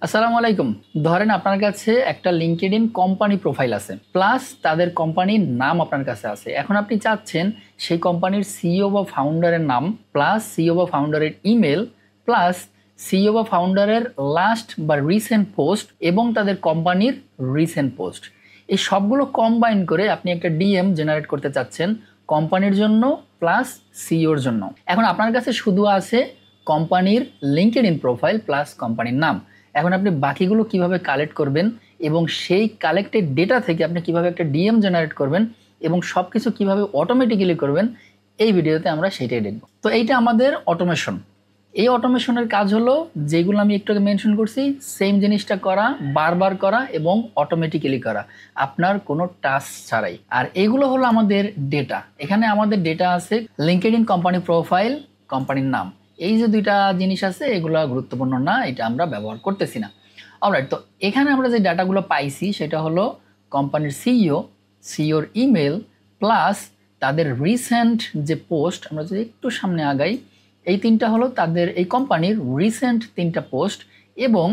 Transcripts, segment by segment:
আসসালামু আলাইকুম। ধরেন আপনার কাছে একটা লিঙ্কডইন কোম্পানি প্রোফাইল আছে, প্লাস তাদের কোম্পানির নাম আপনার কাছে আছে। এখন আপনি চাচ্ছেন সেই কোম্পানির সিইও বা ফাউন্ডারের নাম, প্লাস সিইও বা ফাউন্ডারের ইমেল, প্লাস সিইও বা ফাউন্ডারের লাস্ট বা রিসেন্ট পোস্ট এবং তাদের কোম্পানির রিসেন্ট পোস্ট, এই সবগুলো কম্বাইন করে আপনি একটা ডিএম জেনারেট করতে চাচ্ছেন কোম্পানির জন্য প্লাস সিইওর জন্য। এখন আপনার কাছে শুধু আছে কোম্পানির লিঙ্কডইন প্রোফাইল প্লাস কোম্পানির নাম। এখন আপনি বাকিগুলো কিভাবে কালেক্ট করবেন এবং সেই কালেক্টেড ডেটা থেকে আপনি কিভাবে একটা ডিএম জেনারেট করবেন এবং সব কিছু কীভাবে অটোমেটিক্যালি করবেন, এই ভিডিওতে আমরা সেটাই দেখব। তো এইটা আমাদের অটোমেশন। এই অটোমেশনের কাজ হলো যেগুলো আমি একটু আগে মেনশন করছি, সেম জিনিসটা করা, বারবার করা এবং অটোমেটিক্যালি করা, আপনার কোনো টাস্ক ছাড়াই। আর এগুলো হলো আমাদের ডেটা। এখানে আমাদের ডেটা আছে লিঙ্কডইন কোম্পানি প্রোফাইল, কোম্পানির নাম। এই যে দুইটা জিনিস আছে এগুলো গুরুত্বপূর্ণ না, এটা আমরা ব্যবহার করতেছি না। অলরাইট, তো এখানে আমরা যে ডাটাগুলো পাইছি সেটা হলো কোম্পানির সিইওর ইমেল প্লাস তাদের রিসেন্ট যে পোস্ট। আমরা যদি একটু সামনে আগাই, এই তিনটা হলো তাদের এই কোম্পানির রিসেন্ট তিনটা পোস্ট এবং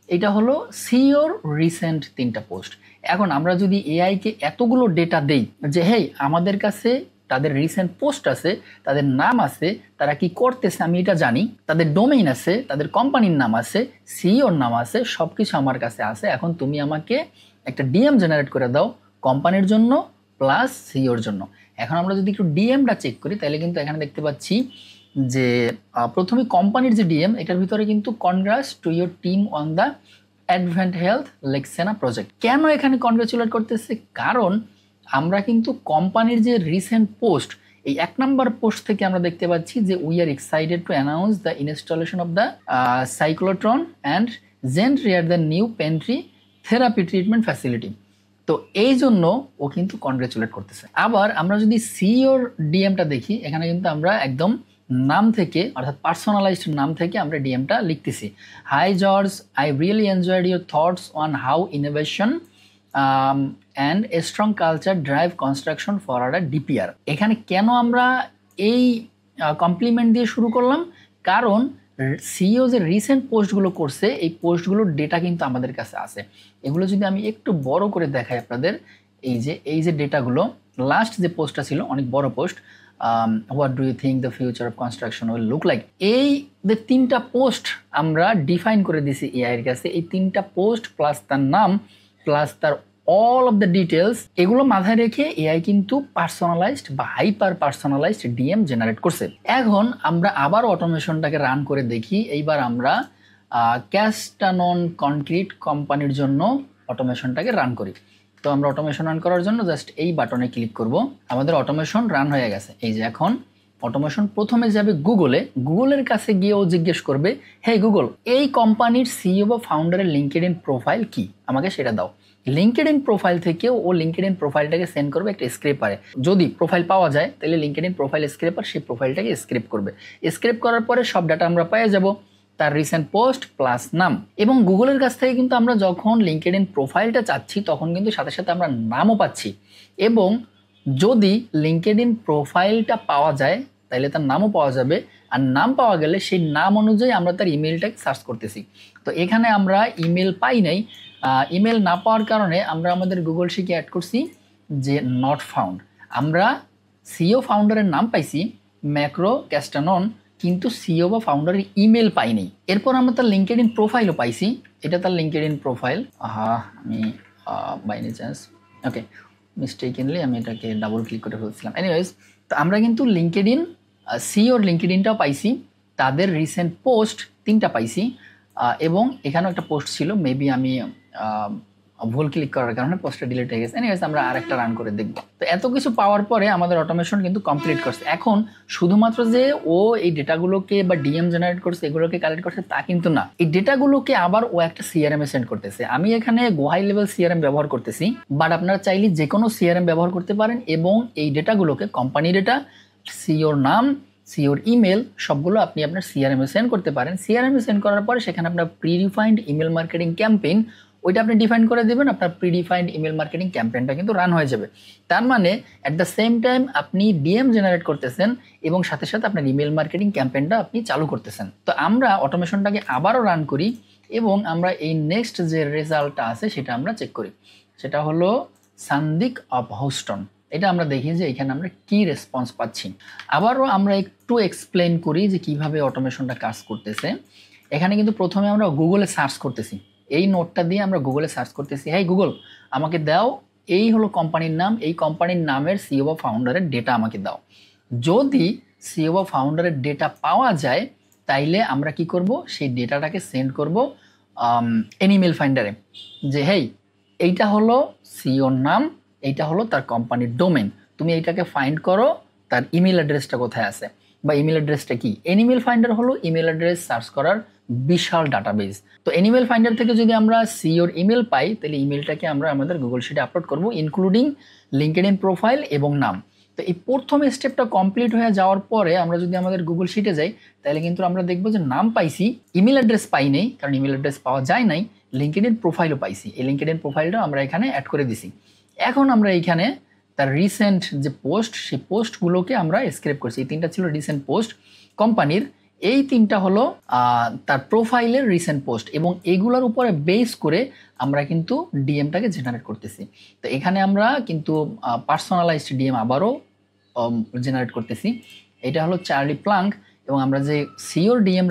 এটা হলো সিইওর রিসেন্ট তিনটা পোস্ট। এখন আমরা যদি এআইকে এতগুলো ডেটা দেই যে হেই আমাদের কাছে তাদের রিসেন্ট পোস্ট আছে, তাদের নাম আছে, তারা কি করতেছে আমি এটা জানি, তাদের ডোমেইন আছে, তাদের কোম্পানির নাম আছে, সিইওর নাম আছে, সব কিছু আমার কাছে আছে। এখন তুমি আমাকে একটা ডিএম জেনারেট করে দাও কোম্পানির জন্য প্লাস সিইওর জন্য। এখন আমরা যদি একটু ডিএমটা চেক করি তাহলে কিন্তু এখানে দেখতে পাচ্ছি যে প্রথমে কোম্পানির যে ডিএম, এটার ভিতরে কিন্তু congrats to your team on the advent health Lenexa project. কেন এখানে কনগ্রাচুলেট করতেছে? কারণ আমরা কিন্তু কোম্পানির যে রিসেন্ট পোস্ট, এই 1 নম্বর পোস্ট থেকে আমরা দেখতে পাচ্ছি যে we are excited to announce the installation of the cyclotron and জেন্ট্রিয়ার the new pantry therapy treatment facility. তো এই জন্য ও কিন্তু কনগ্রাচুলেট করতেছে। আবার আমরা যদি সিইওর ডিএমটা দেখি, এখানে কিন্তু আমরা একদম নাম থেকে অর্থাৎ পার্সোনালাইজড নাম থেকে আমরা ডিএমটা লিখতেছি। High George, I really enjoyed your thoughts on how innovation and a strong culture drive construction for a DPR. এখানে কেন আমরা এই কমপ্লিমেন্ট দিয়ে শুরু করলাম? কারণ সিইও যে রিসেন্ট পোস্টগুলো করছে এই পোস্টগুলোর ডেটা কিন্তু আমাদের কাছে আছে। এগুলো যদি আমি একটু বড় করে দেখাই আপনাদের, এই যে ডেটাগুলো, লাস্ট যে পোস্টটা ছিল অনেক বড় post, what do you think the future of construction will look like, এই যে 3টা পোস্ট আমরা ডিফাইন করে দিছি এআই এর কাছে। এই 3টা পোস্ট প্লাস তার নাম প্লাস তার অল অফ দ্য ডিটেলস, এগুলো মাথায় রেখে এআই কিন্তু পার্সোনালাইজড বা হাইপার পার্সোনালাইজড ডিএম জেনারেট করছে। এখন আমরা আবার অটোমেশনটাকে রান করে দেখি। এইবার আমরা ক্যাস্টানন কনক্রিট কোম্পানির জন্য অটোমেশনটাকে রান করি। তো আমরা অটোমেশন রান করার জন্য জাস্ট এই বাটনে ক্লিক করব। আমাদের অটোমেশন রান হয়ে গেছে। এই যে এখন অটোমেশন প্রথমে যাবে গুগলের কাছে গিয়ে ও জিজ্ঞেস করবে, হে গুগল, এই কোম্পানির সিইও বা ফাউন্ডারের লিঙ্কডইন প্রোফাইল কি, আমাকে সেটা দাও। লিঙ্কডইন প্রোফাইল থেকে ও লিঙ্কডইন প্রোফাইলটাকে সেন্ড করবে একটা স্ক্রেপারে। যদি প্রোফাইল পাওয়া যায় তাহলে লিঙ্কডইন প্রোফাইল স্ক্রেপার সেই প্রোফাইলটাকে স্ক্রেপ করবে। স্ক্রেপ করার পরে সব ডাটা আমরা পেয়ে যাব, তার রিসেন্ট পোস্ট প্লাস নাম। এবং গুগলের কাছ থেকে কিন্তু আমরা যখন লিঙ্কডইন প্রোফাইলটা চাচ্ছি তখন কিন্তু সাথে সাথে আমরা নামও পাচ্ছি। এবং যদি লিঙ্কডইন প্রোফাইলটা পাওয়া যায় তাহলে তার নামও পাওয়া যাবে। আর নাম পাওয়া গেলে সেই নাম অনুযায়ী আমরা তার ইমেলটাকে সার্চ করতেছি। তো এখানে আমরা ইমেল পাই নাই। ইমেল না পাওয়ার কারণে আমরা আমাদের গুগল শিখে অ্যাড করছি যে নট ফাউন্ড। আমরা সিইও ফাউন্ডারের নাম পাইছি ম্যাক্রো ক্যাস্টানন, কিন্তু সিইও বা ফাউন্ডারের ইমেল পাইনি। এরপর আমরা তার লিঙ্কডইন প্রোফাইলও পাইছি। এটা তার লিঙ্কডইন প্রোফাইল। আমি বাই এনি চান্স মিস্টেকেনলি আমি এটাকে ডাবল ক্লিক করে ফেলছিলাম। এনিওয়েজ, তো আমরা কিন্তু লিঙ্কডইন সিইওর লিঙ্কডইনটাও পাইছি, তাদের রিসেন্ট পোস্ট 3টা পাইছি এবং এখানেও একটা পোস্ট ছিল, মেবি আমি ভুল ক্লিক করার কারণে পোস্টটা ডিলিট হয়ে গেছে। এনিওয়েজ, আমরা আরেকটা রান করে দেখব। তো এত কিছু পাওয়ার পরে আমাদের অটোমেশন কিন্তু কমপ্লিট করছে। এখন শুধুমাত্র যে ও এই ডেটাগুলোকে বা ডিএম জেনারেট করছে, এগুলোকে কালেক্ট করছে তা কিন্তু না, এই ডেটাগুলোকে আবার ও একটা সিআরএম এ সেন্ড করতেছে। আমি এখানে গো হাই লেভেল সিআরএম ব্যবহার করতেছি, বাট আপনারা চাইলে যে কোনো সিআরএম ব্যবহার করতে পারেন এবং এই ডেটাগুলোকে কোম্পানি ডেটা, সিইওর নাম, সিইওর ইমেল সবগুলো আপনি আপনার সিআরএম এ সেন্ড করতে পারেন। সিআরএম এ সেন্ড করার পরে সেখানে আপনার প্রিডিফাইন্ড ইমেল মার্কেটিং ক্যাম্পেইন ওইটা আপনি ডিফাইন করে দেবেন, আপনার প্রিডিফাইন্ড ইমেল মার্কেটিং ক্যাম্পেইনটা কিন্তু রান হয়ে যাবে। তার মানে অ্যাট দ্য সেম টাইম আপনি ডিএম জেনারেট করতেছেন এবং সাথে সাথে আপনার ইমেল মার্কেটিং ক্যাম্পেইনটা আপনি চালু করতেছেন। তো আমরা অটোমেশনটাকে আবারও রান করি এবং আমরা এই নেক্সট যে রেজাল্টটা আছে সেটা আমরা চেক করি, সেটা হলো সান্দিক অফ হোস্টন। এটা আমরা দেখি যে এখানে আমরা কি রেসপন্স পাচ্ছি। আবারও আমরা একটু এক্সপ্লেন করি যে কিভাবে অটোমেশনটা কাজ করতেছে। এখানে কিন্তু প্রথমে আমরা গুগলে সার্চ করতেছি, এই নোটটা দিয়ে আমরা গুগলে সার্চ করতেছি, হ্যাঁ গুগল আমাকে দাও এই হলো কোম্পানির নাম, এই কোম্পানির নামের সিইও বা ফাউন্ডারের ডেটা আমাকে দাও। যদি সিইও বা ফাউন্ডারের ডেটা পাওয়া যায় তাইলে আমরা কি করব, সেই ডেটাটাকে সেন্ড করব এনিমেল ফাইন্ডারে, যে হেই এইটা হলো সিইওর নাম, এইটা হলো তার কোম্পানির ডোমেন, তুমি এইটাকে ফাইন্ড করো তার ইমেল অ্যাড্রেসটা কোথায় আছে বা ইমেল অ্যাড্রেসটা কি। এনিমেল ফাইন্ডার হলো ইমেল অ্যাড্রেস সার্চ করার বিশাল ডাটাবেস। তো এনিমেল ফাইন্ডার থেকে যদি আমরা সিইওর ইমেল পাই তাহলে ইমেলটাকে আমরা আমাদের গুগল শিটে আপলোড করব, ইনক্লুডিং লিঙ্কডইন প্রোফাইল এবং নাম। তো এই প্রথম স্টেপটা কমপ্লিট হয়ে যাওয়ার পরে আমরা যদি আমাদের গুগল শিটে যাই তাহলে কিন্তু আমরা দেখবো যে নাম পাইছি, ইমেল অ্যাড্রেস পাই নেই, কারণ ইমেল অ্যাড্রেস পাওয়া যায় নাই, লিঙ্কডইন প্রোফাইলও পাইছি, এই লিঙ্কডইন প্রোফাইলটা আমরা এখানে অ্যাড করে দিছি। এখন আমরা এইখানে তার রিসেন্ট যে পোস্ট, সেই পোস্টগুলোকে আমরা স্ক্রেপ করছি। এই তিনটা ছিল রিসেন্ট পোস্ট কোম্পানির, এই তিনটা হলো তার প্রোফাইলের রিসেন্ট পোস্ট, এবং এগুলোর উপরে বেস করে আমরা কিন্তু ডিএমটাকে জেনারেট করতেছি। তো এখানে আমরা কিন্তু পার্সোনালাইজড ডিএম আবারও জেনারেট করতেছি। এটা হলো চার্লি প্লাঙ্ক, এবং আমরা যে সিওর ডিএম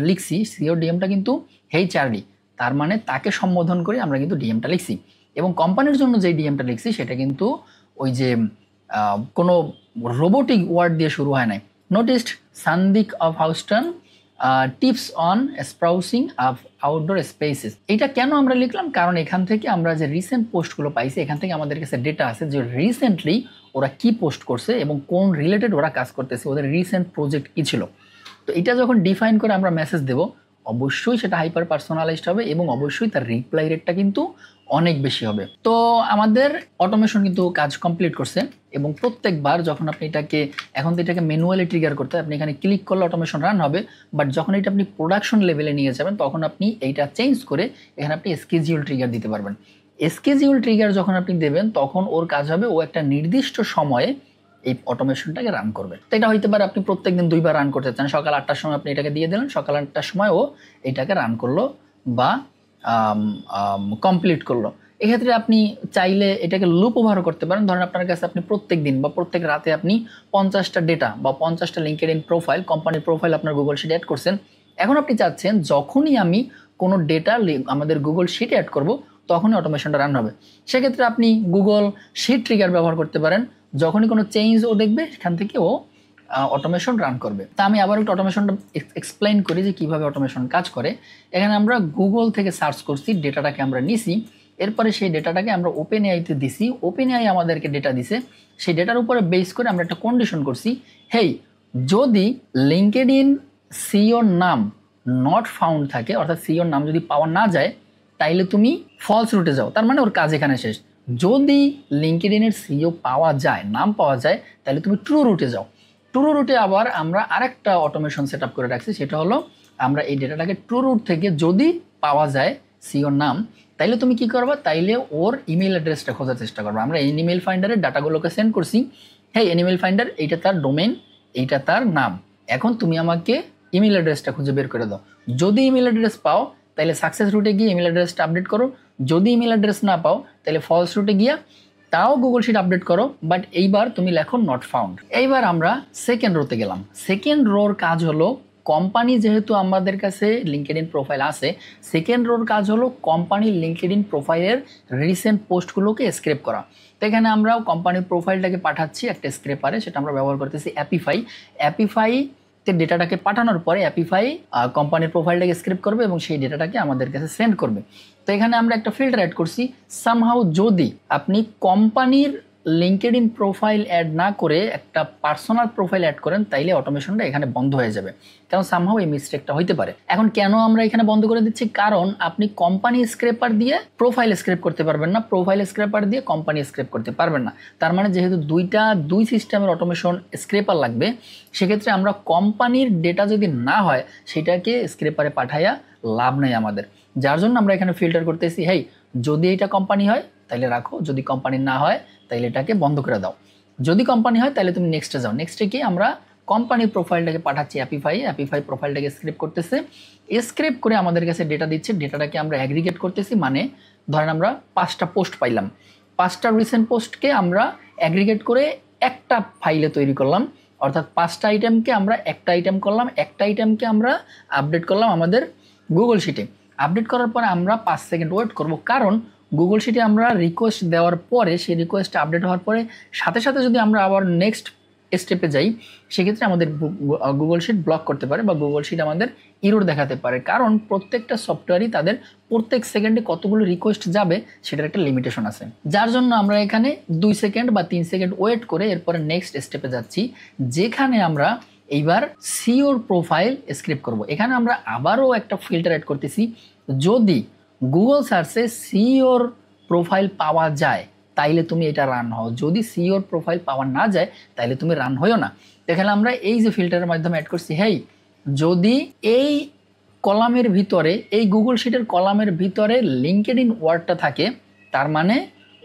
লিখছি, সিওর ডিএমটা কিন্তু হেই চার্লি, তার মানে তাকে সম্বোধন করে আমরা কিন্তু ডিএমটা লিখছি। এবং কোম্পানির জন্য যে ডিএমটা লিখছি সেটা কিন্তু ওই যে কোনো রোবোটিক ওয়ার্ড দিয়ে শুরু হয় নাই। নোটিসড সান্দিক of Houston tips on sprucing of outdoor spaces. এটা কেন আমরা লিখলাম, কারণ এখান থেকে আমরা যে রিসেন্ট পোস্টগুলো পাইছি এখান থেকে আমাদের কাছে ডেটা আছে যে রিসেন্টলি ওরা কি পোস্ট করছে এবং কোন রিলেটেড ওরা কাজ করতেছে, ওদের রিসেন্ট প্রজেক্ট কী ছিল। তো এটা যখন ডিফাইন করে আমরা মেসেজ দেব অবশ্যই সেটা হাইপার পার্সোনালাইজড হবে এবং অবশ্যই তার রিপ্লাই রেটটা কিন্তু অনেক বেশি হবে। তো আমাদের অটোমেশন কিন্তু কাজ কমপ্লিট করছে, এবং প্রত্যেকবার যখন আপনি এটাকে, এখন তো এটাকে ম্যানুয়ালি ট্রিগার করতে হয়, আপনি এখানে ক্লিক করলে অটোমেশন রান হবে, বাট যখন এটা আপনি প্রোডাকশন লেভেলে নিয়ে যাবেন তখন আপনি এইটা চেঞ্জ করে এখানে আপনি স্কেজিউল ট্রিগার দিতে পারবেন। স্কেজিউল ট্রিগার যখন আপনি দেবেন তখন ওর কাজ হবে ও একটা নির্দিষ্ট সময়ে এই অটোমেশনটাকে রান করবে। তো এটা হইতে পারে আপনি প্রত্যেকদিন 2 বার রান করতে চান, সকাল 8টার সময় আপনি এটাকে দিয়ে দিলেন, সকাল 8টার সময় ও এটাকে রান করলো বা কমপ্লিট করলো। এক্ষেত্রে আপনি চাইলে এটাকে লুপ ওভারও করতে পারেন। ধরেন আপনার কাছে আপনি প্রত্যেক দিন বা প্রত্যেক রাতে আপনি 50টা ডেটা বা 50টা লিঙ্কডইন প্রোফাইল, কোম্পানির প্রোফাইল আপনার গুগল শিটে অ্যাড করছেন। এখন আপনি চাচ্ছেন যখনই আমি কোনো ডেটা আমাদের গুগল শিটে অ্যাড করব তখনই অটোমেশনটা রান হবে। সেক্ষেত্রে আপনি গুগল শিট ট্রিগার ব্যবহার করতে পারেন, যখনই কোনো চেঞ্জ ও দেখবে সেখান থেকে ও অটোমেশন রান করবে। তা আমি আবার একটু অটোমেশনটা এক্সপ্লেন করি যে কীভাবে অটোমেশন কাজ করে। এখানে আমরা গুগল থেকে সার্চ করছি, ডেটাটাকে আমরা নিছি, এরপরে সেই ডেটাটাকে আমরা ওপেন এআইতে দিছি, ওপেন এআই আমাদেরকে ডেটা দিছে, সেই ডেটার উপরে বেস করে আমরা একটা কন্ডিশন করছি, হেই যদি লিঙ্কডইন সিওর নাম নট ফাউন্ড থাকে, অর্থাৎ সিওর নাম যদি পাওয়া না যায় তাইলে তুমি ফলস রুটে যাও, তার মানে ওর কাজ এখানে শেষ। যদি লিঙ্কডইনের সিও পাওয়া যায়, নাম পাওয়া যায়, তাহলে তুমি ট্রু রুটে যাও। ট্রু রুটে আবার আমরা আরেকটা অটোমেশন সেট আপ করে রাখছি, সেটা হলো আমরা এই ডেটাটাকে ট্রু রুট থেকে যদি পাওয়া যায় সিওর নাম, তাইলে তুমি কি করবা, তাইলে ওর ইমেল অ্যাড্রেসটা খোঁজার চেষ্টা করবা। আমরা এনিমেল ফাইন্ডারের ডাটাগুলোকে সেন্ড করছি, হ্যাঁ এনিমেল ফাইন্ডার এইটা তার ডোমেন, এইটা তার নাম, এখন তুমি আমাকে ইমেল অ্যাড্রেসটা খুঁজে বের করে দাও। যদি ইমেল অ্যাড্রেস পাও তাহলে সাকসেস রুটে গিয়ে ইমেল অ্যাড্রেসটা আপডেট করো, যদি ইমেল অ্যাড্রেস না পাও তাহলে ফলস রুটে গিয়া তাও গুগল শিট আপডেট করো, বাট এইবার তুমি লেখো নট ফাউন্ড। এইবার আমরা সেকেন্ড রোতে গেলাম। সেকেন্ড রোর কাজ হলো, কোম্পানি যেহেতু আমাদের কাছে লিঙ্কডইন প্রোফাইল আছে, সেকেন্ড রোর কাজ হলো কোম্পানির লিঙ্কডইন প্রোফাইলের রিসেন্ট পোস্টগুলোকে স্ক্রেপ করা। তো এখানে আমরা কোম্পানির প্রোফাইলটাকে পাঠাচ্ছি একটা স্ক্রেপারে, সেটা আমরা ব্যবহার করতেছি অ্যাপিফাই। অ্যাপিফাইতে ডেটাটাকে পাঠানোর পরে অ্যাপিফাই কোম্পানির প্রোফাইলটাকে স্ক্রেপ করবে এবং সেই ডেটাটাকে আমাদের কাছে সেন্ড করবে। তো এখানে আমরা একটা ফিল্টার অ্যাড করছি, সামহাউ যদি আপনি কোম্পানির লিঙ্কডইন প্রোফাইল অ্যাড না করে একটা পার্সোনাল প্রোফাইল অ্যাড করেন তাইলে অটোমেশনটা এখানে বন্ধ হয়ে যাবে, কারণ সামহাউ এই মিস্টেকটা হইতে পারে। এখন কেন আমরা এখানে বন্ধ করে দিচ্ছি, কারণ আপনি কোম্পানি স্ক্রেপার দিয়ে প্রোফাইল স্ক্রেপ করতে পারবেন না, প্রোফাইল স্ক্রেপার দিয়ে কোম্পানি স্ক্রেপ করতে পারবেন না। তার মানে যেহেতু দুই সিস্টেমের অটোমেশন স্ক্রেপার লাগবে, সেক্ষেত্রে আমরা কোম্পানির ডেটা যদি না হয় সেটাকে স্ক্রেপারে পাঠাইয়া লাভ নেই আমাদের, যার জন্য আমরা এখানে ফিল্টার করতেছি, হেই যদি এটা কোম্পানি হয় তাহলে রাখো, যদি কোম্পানি না হয় তাহলে এটাকে বন্ধ করে দাও, যদি কোম্পানি হয় তাহলে তুমি নেক্সটে যাও। নেক্সটে কি আমরা কোম্পানির প্রোফাইলটাকে পাঠাচ্ছি অ্যাপিফাই প্রোফাইলটাকে স্ক্রিপ্ট করতেছে, স্ক্রিপ্ট করে আমাদের কাছে ডেটা দিচ্ছে, ডেটাটাকে আমরা অ্যাগ্রিগেট করতেছি, মানে ধরেন আমরা 5টা পোস্ট পাইলাম, 5টা রিসেন্ট পোস্টকে আমরা অ্যাগ্রিগেট করে একটা ফাইলে তৈরি করলাম, অর্থাৎ 5টা আইটেমকে আমরা একটা আইটেম করলাম, একটা আইটেমকে আমরা আপডেট করলাম আমাদের গুগল শিটে। আপডেট করার পরে আমরা 5 সেকেন্ড ওয়েট করব, কারণ গুগল শিটে আমরা রিকোয়েস্ট দেওয়ার পরে সেই রিকোয়েস্ট আপডেট হওয়ার পরে সাথে সাথে যদি আমরা আবার নেক্সট স্টেপে যাই, সেক্ষেত্রে আমাদের গুগল শিট ব্লক করতে পারে বা গুগল শিট আমাদের ইরর দেখাতে পারে, কারণ প্রত্যেকটা সফটওয়্যারই তাদের প্রত্যেক সেকেন্ডে কতগুলো রিকোয়েস্ট যাবে সেটার একটা লিমিটেশন আছে, যার জন্য আমরা এখানে 2 সেকেন্ড বা 3 সেকেন্ড ওয়েট করে এরপরে নেক্সট স্টেপে যাচ্ছি, যেখানে আমরা এইবার সিওর প্রোফাইল স্ক্রিপ্ট করব। এখানে আমরা আবারও একটা ফিল্টার অ্যাড করতেছি, যদি গুগল সার্চে সিওর প্রোফাইল পাওয়া যায় তাইলে তুমি এটা রান হও, যদি সিওর প্রোফাইল পাওয়া না যায় তাইলে তুমি রান হইও না। এখানে আমরা এই যে ফিল্টারের মাধ্যমে অ্যাড করছি, হেই যদি এই কলামের ভিতরে, এই গুগল শিটের কলামের ভিতরে লিঙ্কডইন ওয়ার্ডটা থাকে, তার মানে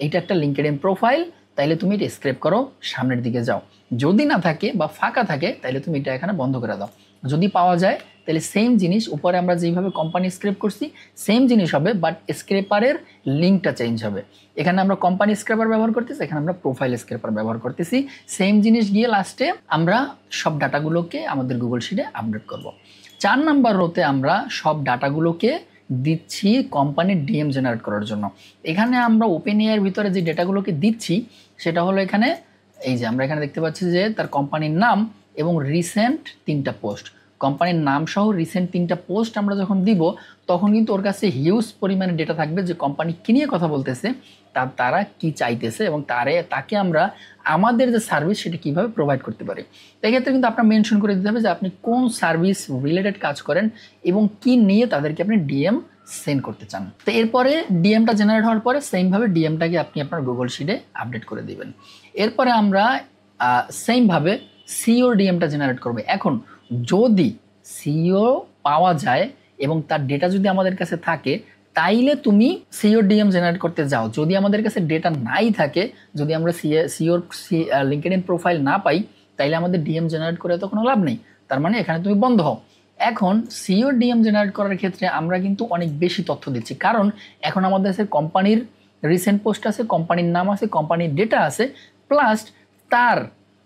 এটা একটা লিঙ্কডইন প্রোফাইল, তাইলে তুমি এটা স্ক্রেপ করো, সামনের দিকে যাও। যদি না থাকে বা ফাঁকা থাকে তাইলে তুমি এটা এখানে বন্ধ করে দাও। যদি পাওয়া যায় তাহলে সেম জিনিস, উপরে আমরা যেভাবে কোম্পানি স্ক্রেপ করছি সেম জিনিস হবে, বাট স্ক্রেপারের লিঙ্কটা চেঞ্জ হবে। এখানে আমরা কোম্পানি স্ক্রেপার ব্যবহার করতেছি, এখানে আমরা প্রোফাইল স্ক্রেপার ব্যবহার করতেছি, সেম জিনিস গিয়ে লাস্টে আমরা সব ডাটাগুলোকে আমাদের গুগল শিটে আপডেট করব। 4 নাম্বার রোতে আমরা সব ডাটাগুলোকে দিচ্ছি কোম্পানির ডিএম জেনারেট করার জন্য। এখানে আমরা ওপেন এআই এর ভিতরে যে ডেটাগুলোকে দিচ্ছি সেটা হলো এখানে এই যে আমরা এখানে দেখতে পাচ্ছি যে তার কোম্পানির নাম এবং রিসেন্ট 3টা পোস্ট, কোম্পানির নাম সহ রিসেন্ট 3টা পোস্ট আমরা যখন দিব তখন কিন্তু ওর কাছে হিউজ পরিমাণে ডেটা থাকবে যে কোম্পানি কী নিয়ে কথা বলতেছে, তারা কি চাইতেছে এবং তাকে আমরা আমাদের যে সার্ভিস সেটা কীভাবে প্রোভাইড করতে পারি। এক্ষেত্রে কিন্তু আপনার মেনশন করে দিতে হবে যে আপনি কোন সার্ভিস রিলেটেড কাজ করেন এবং কি নিয়ে তাদেরকে আপনি ডিএম সেন্ড করতে চান। তো এরপরে ডিএমটা জেনারেট হওয়ার পরে সেমভাবে ডিএমটাকে আপনি আপনার গুগল শিটে আপডেট করে দিবেন। এরপরে আমরা সেমভাবে সিও ডিএমটা জেনারেট করবে। এখন যদি সিও পাওয়া যায় এবং তার ডেটা যদি আমাদের কাছে থাকে তাইলে তুমি সিও ডিএম জেনারেট করতে যাও। যদি আমাদের কাছে ডেটা নাই থাকে, যদি আমরা সিওর লিঙ্কডইন প্রোফাইল না পাই, তাইলে আমাদের ডিএম জেনারেট করে তো কোনো লাভ নেই, তার মানে এখানে তুমি বন্ধ হও। এখন সিও ডিএম জেনারেট করার ক্ষেত্রে আমরা কিন্তু অনেক বেশি তথ্য দিচ্ছি, কারণ এখন আমাদের কাছে কোম্পানির রিসেন্ট পোস্ট আছে, কোম্পানির নাম আছে, কোম্পানির ডেটা আছে, প্লাস তার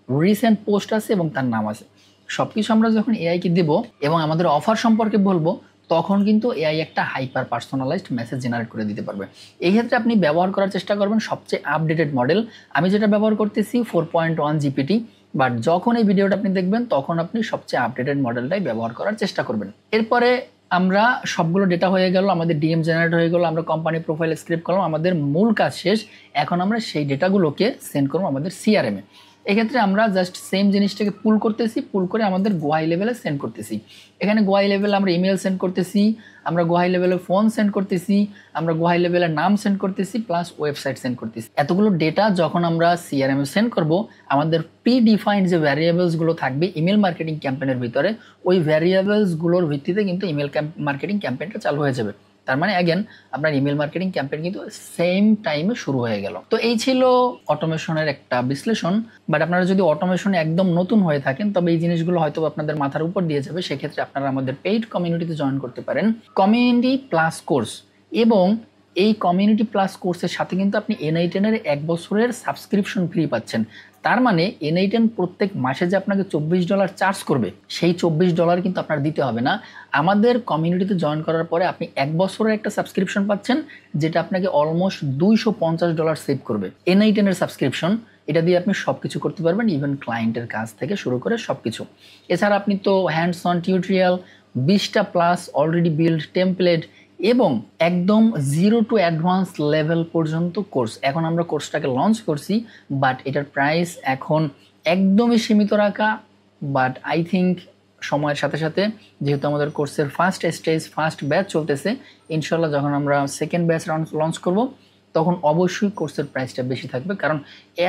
রিসেন্ট পোস্ট আছে এবং তার নাম আছে। সব কিছু আমরা যখন এআইকে দেব এবং আমাদের অফার সম্পর্কে বলবো, তখন কিন্তু এআই একটা হাইপার পার্সোনালাইজড মেসেজ জেনারেট করে দিতে পারবে। এই ক্ষেত্রে আপনি ব্যবহার করার চেষ্টা করবেন সবচেয়ে আপডেটেড মডেল। আমি যেটা ব্যবহার করতেছি 4.1 জিপিটি, বাট যখন এই ভিডিওটা আপনি দেখবেন তখন আপনি সবচেয়ে আপডেটেড মডেলটাই ব্যবহার করার চেষ্টা করবেন। এরপরে আমরা সবগুলো ডেটা হয়ে গেল, আমাদের ডিএম জেনারেট হয়ে গেল, আমরা কোম্পানি প্রোফাইল স্ক্রিপ্ট করলাম, আমাদের মূল কাজ শেষ। এখন আমরা সেই ডেটাগুলোকে সেন্ড করবো আমাদের সিআরএমে। এক্ষেত্রে আমরা জাস্ট সেম জিনিসটাকে পুল করতেছি, পুল করে আমাদের গোহাই লেভেলে সেন্ড করতেছি। এখানে গোহাই লেভেলে আমরা ইমেল সেন্ড করতেছি, আমরা গোহাই লেভেলে ফোন সেন্ড করতেছি, আমরা গোহাই লেভেলে নাম সেন্ড করতেছি, প্লাস ওয়েবসাইট সেন্ড করতেছি। এতগুলো ডেটা যখন আমরা সিআরএম এ সেন্ড করব, আমাদের প্রি ডিফাইন্ড যে ভ্যারিয়েবলসগুলো থাকবে ইমেল মার্কেটিং ক্যাম্পেইনের ভিতরে, ওই ভ্যারিয়েবলসগুলোর ভিত্তিতে কিন্তু ইমেল মার্কেটিং ক্যাম্পেইনটা চালু হয়ে যাবে। তার মানে অ্যাগেন আপনার ইমেল মার্কেটিং ক্যাম্পেইন কিন্তু সেম টাইমে শুরু হয়ে গেল। তো এই ছিল অটোমেশনের একটা বিশ্লেষণ। বাট আপনারা যদি অটোমেশনে একদম নতুন হয়ে থাকেন তবে এই জিনিসগুলো হয়তো আপনাদের মাথার উপর দিয়ে যাবে। সেক্ষেত্রে আপনারা আমাদের পেইড কমিউনিটিতে জয়েন করতে পারেন, কমিউনিটি প্লাস কোর্স। এবং এই কমিউনিটি প্লাস কোর্সের সাথে কিন্তু আপনি N8N-এর 1 বছরের সাবস্ক্রিপশন ফ্রি পাচ্ছেন। তার মানে N8N প্রত্যেক মাসে যে আপনাকে $24 চার্জ করবে, সেই $24 কিন্তু আপনার দিতে হবে না। আমাদের কমিউনিটিতে জয়েন করার পরে আপনি 1 বছরের একটা সাবস্ক্রিপশন পাচ্ছেন, যেটা আপনাকে অলমোস্ট $250 সেভ করবে। N8N-এর সাবস্ক্রিপশন, এটা দিয়ে আপনি সব কিছু করতে পারবেন, ইভেন ক্লায়েন্টের কাজ থেকে শুরু করে সব কিছু। এছাড়া আপনি তো হ্যান্ডস অন টিউটোরিয়াল, 20টা প্লাস অলরেডি বিল্ড টেমপ্লেট এবং একদম 0 to অ্যাডভান্স লেভেল পর্যন্ত কোর্স। এখন আমরা কোর্সটাকে লঞ্চ করছি, বাট এটার প্রাইস এখন একদমই সীমিত রাখা। বাট আই থিঙ্ক সময়ের সাথে সাথে, যেহেতু আমাদের কোর্সের ফার্স্ট স্টেজ, ফার্স্ট ব্যাচ চলতেছে, ইনশাল্লাহ যখন আমরা সেকেন্ড ব্যাচ লঞ্চ করব তখন অবশ্যই কোর্সের প্রাইসটা বেশি থাকবে। কারণ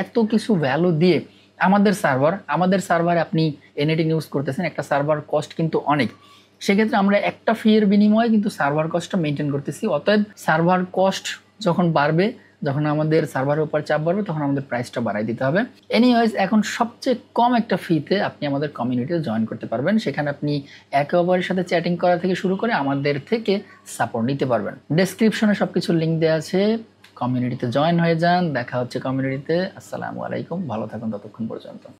এত কিছু ভ্যালু দিয়ে আমাদের সার্ভারে আপনি N8N ইউজ করতেছেন, একটা সার্ভার কস্ট কিন্তু অনেক। সেক্ষেত্রে আমরা একটা ফি এর বিনিময়ে কিন্তু সার্ভার কস্টটা মেনটেন করতেছি। অতএব সার্ভার কস্ট যখন বাড়বে যখন আমাদের সার্ভারের উপর চাপ বাড়বে তখন আমাদের প্রাইসটা বাড়াই দিতে হবে। এনিওয়েজ, এখন সবচেয়ে কম একটা ফিতে আপনি আমাদের কমিউনিটিতে জয়েন করতে পারবেন। সেখানে আপনি একে অপরের সাথে চ্যাটিং করা থেকে শুরু করে আমাদের থেকে সাপোর্ট নিতে পারবেন। ডেসক্রিপশনে সবকিছু লিঙ্ক দেওয়া আছে, কমিউনিটিতে জয়েন হয়ে যান। দেখা হচ্ছে কমিউনিটিতে। আসসালামু আলাইকুম, ভালো থাকুন ততক্ষণ পর্যন্ত।